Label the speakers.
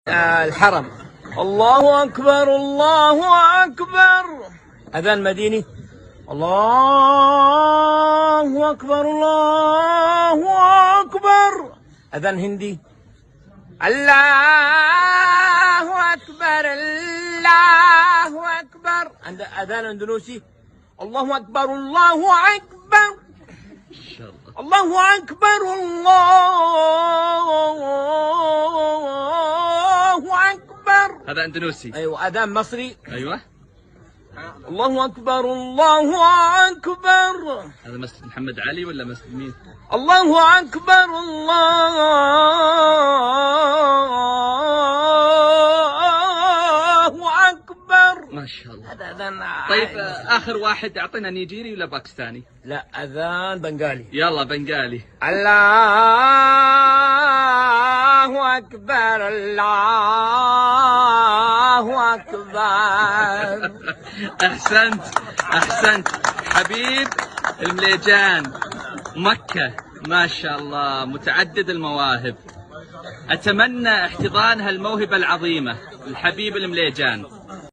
Speaker 1: الحرم. الله أكبر الله أكبر. أذان مديني. الله أكبر الله أكبر. أذان هندي. الله أكبر الله أكبر. عند أذان أندونيسي. الله أكبر الله أكبر. الله أكبر الله أكبر.
Speaker 2: هذا اندونيسي.
Speaker 1: أيوة. أذان مصري.
Speaker 2: ايوه.
Speaker 1: الله أكبر الله أكبر.
Speaker 2: هذا مسجد محمد علي ولا مسجد مين؟
Speaker 1: الله أكبر الله أكبر.
Speaker 2: ما شاء الله.
Speaker 1: هذا أذان.
Speaker 2: طيب آخر واحد أعطينا نيجيري ولا باكستاني؟
Speaker 1: لا، أذان بنغالي.
Speaker 2: يلا بنغالي.
Speaker 1: الله أكبر الله أكبر.
Speaker 2: أحسنت أحسنت حبيب المليجان مكة، ما شاء الله متعدد المواهب. أتمنى احتضان هالموهبة العظيمة الحبيب المليجان.